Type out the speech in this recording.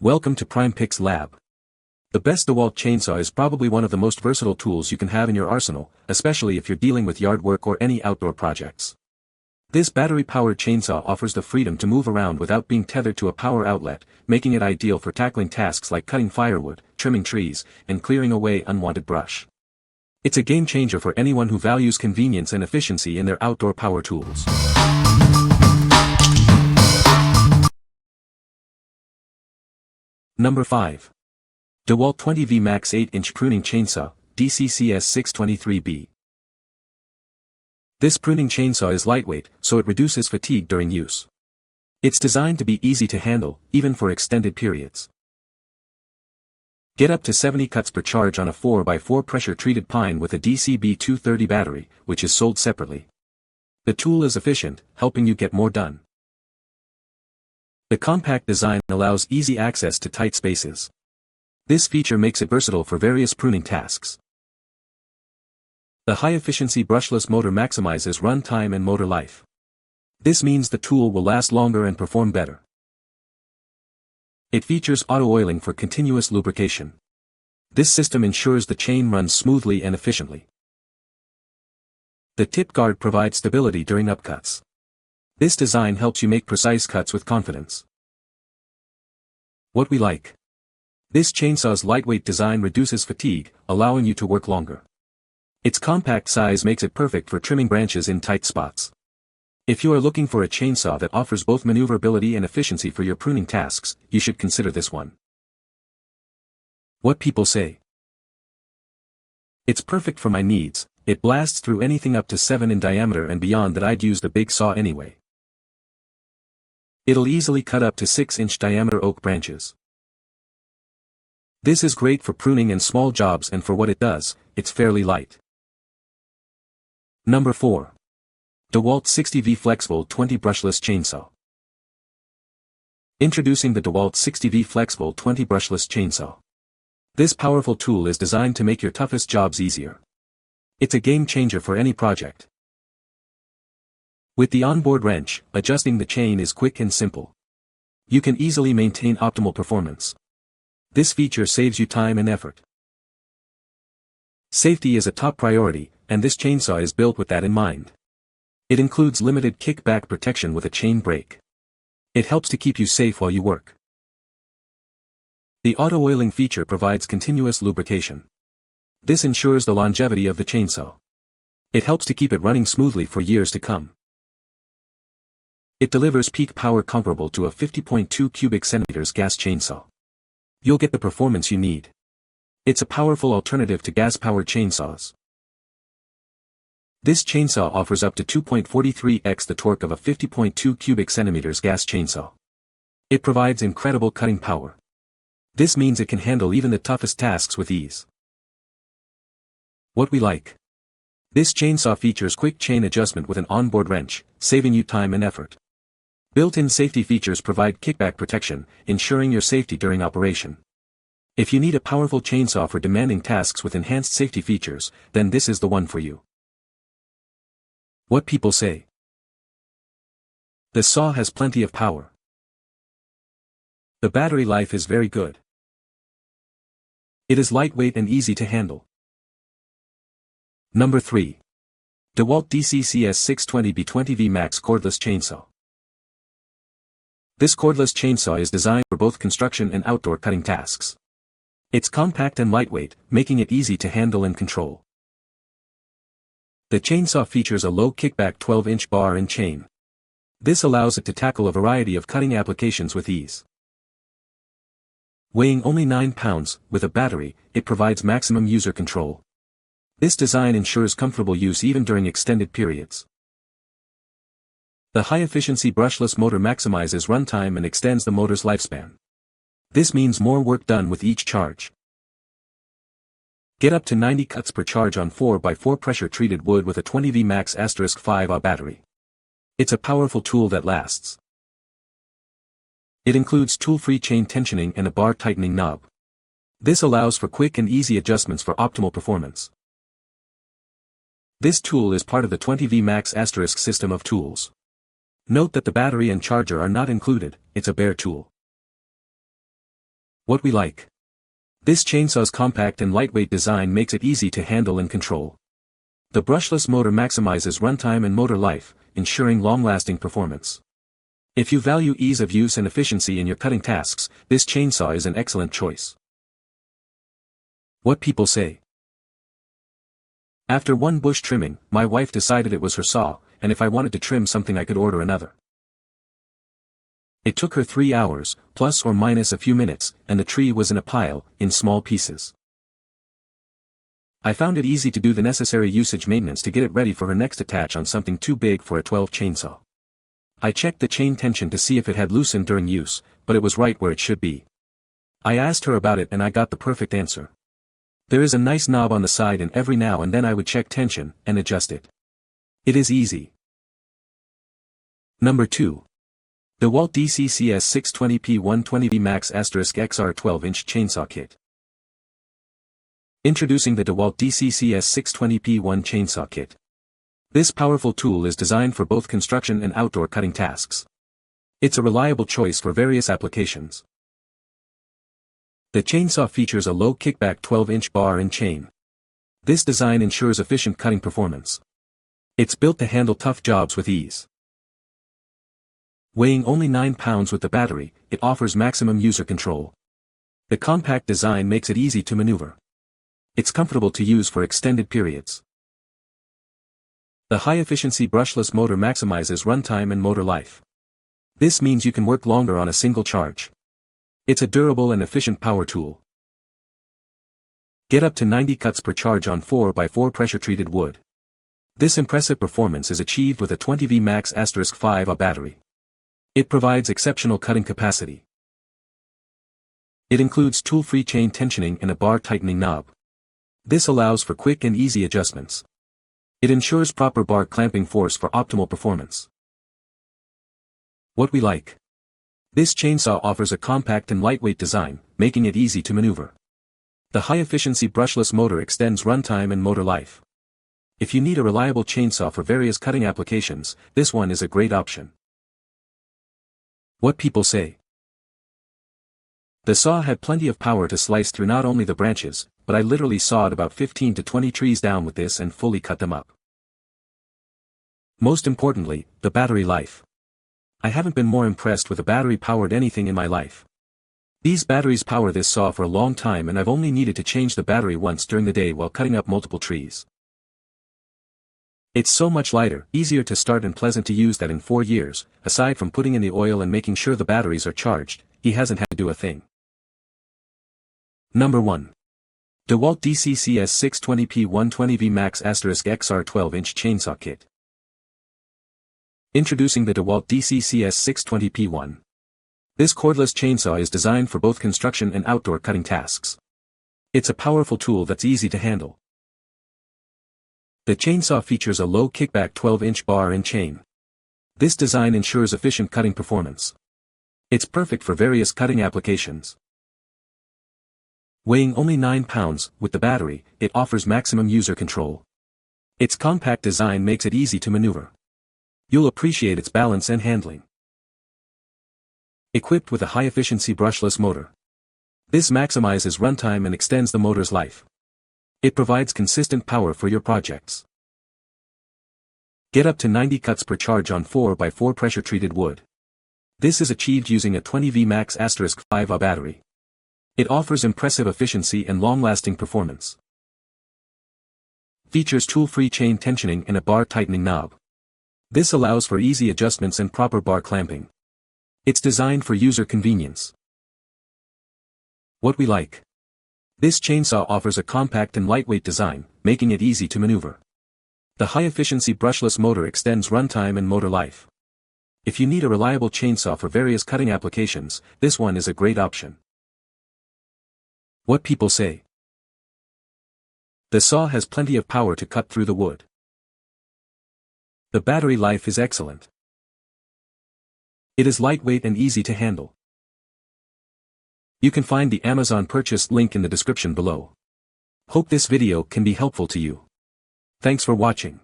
Welcome to PrimePic's Lab. The best Dewalt chainsaw is probably one of the most versatile tools you can have in your arsenal, especially if you're dealing with yard work or any outdoor projects. This battery-powered chainsaw offers the freedom to move around without being tethered to a power outlet, making it ideal for tackling tasks like cutting firewood, trimming trees, and clearing away unwanted brush. It's a game changer for anyone who values convenience and efficiency in their outdoor power tools. Number 5. Dewalt 20V Max 8-inch Pruning Chainsaw, DCCS 623B. This pruning chainsaw is lightweight, so it reduces fatigue during use. It's designed to be easy to handle, even for extended periods. Get up to 70 cuts per charge on a 4x4 pressure-treated pine with a DCB 230 battery, which is sold separately. The tool is efficient, helping you get more done. The compact design allows easy access to tight spaces. This feature makes it versatile for various pruning tasks. The high-efficiency brushless motor maximizes run time and motor life. This means the tool will last longer and perform better. It features auto-oiling for continuous lubrication. This system ensures the chain runs smoothly and efficiently. The tip guard provides stability during upcuts. This design helps you make precise cuts with confidence. What we like. This chainsaw's lightweight design reduces fatigue, allowing you to work longer. Its compact size makes it perfect for trimming branches in tight spots. If you are looking for a chainsaw that offers both maneuverability and efficiency for your pruning tasks, you should consider this one. What people say. It's perfect for my needs. It blasts through anything up to 7 in diameter and beyond that. I'd use the big saw anyway. It'll easily cut up to 6-inch diameter oak branches. This is great for pruning and small jobs, and for what it does, it's fairly light. Number 4. Dewalt 60V FLEXVOLT 20 Brushless Chainsaw. Introducing the Dewalt 60V FLEXVOLT 20 Brushless Chainsaw. This powerful tool is designed to make your toughest jobs easier. It's a game changer for any project. With the onboard wrench, adjusting the chain is quick and simple. You can easily maintain optimal performance. This feature saves you time and effort. Safety is a top priority, and this chainsaw is built with that in mind. It includes limited kickback protection with a chain brake. It helps to keep you safe while you work. The auto-oiling feature provides continuous lubrication. This ensures the longevity of the chainsaw. It helps to keep it running smoothly for years to come. It delivers peak power comparable to a 50.2 cubic centimeters gas chainsaw. You'll get the performance you need. It's a powerful alternative to gas-powered chainsaws. This chainsaw offers up to 2.43x the torque of a 50.2 cubic centimeters gas chainsaw. It provides incredible cutting power. This means it can handle even the toughest tasks with ease. What we like. This chainsaw features quick chain adjustment with an onboard wrench, saving you time and effort. Built-in safety features provide kickback protection, ensuring your safety during operation. If you need a powerful chainsaw for demanding tasks with enhanced safety features, then this is the one for you. What people say. The saw has plenty of power. The battery life is very good. It is lightweight and easy to handle. Number 3. Dewalt DCCS 620B 20V Max Cordless Chainsaw. This cordless chainsaw is designed for both construction and outdoor cutting tasks. It's compact and lightweight, making it easy to handle and control. The chainsaw features a low kickback 12-inch bar and chain. This allows it to tackle a variety of cutting applications with ease. Weighing only 9 pounds, with a battery, it provides maximum user control. This design ensures comfortable use even during extended periods. The high-efficiency brushless motor maximizes runtime and extends the motor's lifespan. This means more work done with each charge. Get up to 90 cuts per charge on 4x4 pressure-treated wood with a 20V Max *5Ah battery. It's a powerful tool that lasts. It includes tool-free chain tensioning and a bar tightening knob. This allows for quick and easy adjustments for optimal performance. This tool is part of the 20V Max * system of tools. Note that the battery and charger are not included, it's a bare tool. What we like. This chainsaw's compact and lightweight design makes it easy to handle and control. The brushless motor maximizes runtime and motor life, ensuring long-lasting performance. If you value ease of use and efficiency in your cutting tasks, this chainsaw is an excellent choice. What people say. After one bush trimming, my wife decided it was her saw, and if I wanted to trim something I could order another. It took her 3 hours, plus or minus a few minutes, and the tree was in a pile, in small pieces. I found it easy to do the necessary usage maintenance to get it ready for her next attach on something too big for a 12 chainsaw. I checked the chain tension to see if it had loosened during use, but it was right where it should be. I asked her about it and I got the perfect answer. There is a nice knob on the side and every now and then I would check tension, and adjust it. It is easy. Number 2. Dewalt DCCS 620p 120V Max XR 12-inch Chainsaw Kit. Introducing the Dewalt DCCS 620p 1 Chainsaw Kit. This powerful tool is designed for both construction and outdoor cutting tasks. It's a reliable choice for various applications. The chainsaw features a low kickback 12-inch bar and chain. This design ensures efficient cutting performance. It's built to handle tough jobs with ease. Weighing only 9 pounds with the battery, it offers maximum user control. The compact design makes it easy to maneuver. It's comfortable to use for extended periods. The high-efficiency brushless motor maximizes runtime and motor life. This means you can work longer on a single charge. It's a durable and efficient power tool. Get up to 90 cuts per charge on 4x4 pressure-treated wood. This impressive performance is achieved with a 20V Max *5A battery. It provides exceptional cutting capacity. It includes tool-free chain tensioning and a bar tightening knob. This allows for quick and easy adjustments. It ensures proper bar clamping force for optimal performance. What we like. This chainsaw offers a compact and lightweight design, making it easy to maneuver. The high-efficiency brushless motor extends runtime and motor life. If you need a reliable chainsaw for various cutting applications, this one is a great option. What people say. The saw had plenty of power to slice through not only the branches, but I literally sawed about 15 to 20 trees down with this and fully cut them up. Most importantly, the battery life. I haven't been more impressed with a battery-powered anything in my life. These batteries power this saw for a long time and I've only needed to change the battery once during the day while cutting up multiple trees. It's so much lighter, easier to start and pleasant to use that in 4 years, aside from putting in the oil and making sure the batteries are charged, he hasn't had to do a thing. Number 1. Dewalt DCCS 620p 120V Max XR 12-inch Chainsaw Kit. Introducing the Dewalt DCCS 620p1. This cordless chainsaw is designed for both construction and outdoor cutting tasks. It's a powerful tool that's easy to handle. The chainsaw features a low kickback 12-inch bar and chain. This design ensures efficient cutting performance. It's perfect for various cutting applications. Weighing only 9 pounds, with the battery, it offers maximum user control. Its compact design makes it easy to maneuver. You'll appreciate its balance and handling. Equipped with a high-efficiency brushless motor. This maximizes runtime and extends the motor's life. It provides consistent power for your projects. Get up to 90 cuts per charge on 4x4 pressure-treated wood. This is achieved using a 20V Max *5A battery. It offers impressive efficiency and long-lasting performance. Features tool-free chain tensioning and a bar tightening knob. This allows for easy adjustments and proper bar clamping. It's designed for user convenience. What we like. This chainsaw offers a compact and lightweight design, making it easy to maneuver. The high-efficiency brushless motor extends runtime and motor life. If you need a reliable chainsaw for various cutting applications, this one is a great option. What people say. The saw has plenty of power to cut through the wood. The battery life is excellent. It is lightweight and easy to handle. You can find the Amazon purchase link in the description below. Hope this video can be helpful to you. Thanks for watching.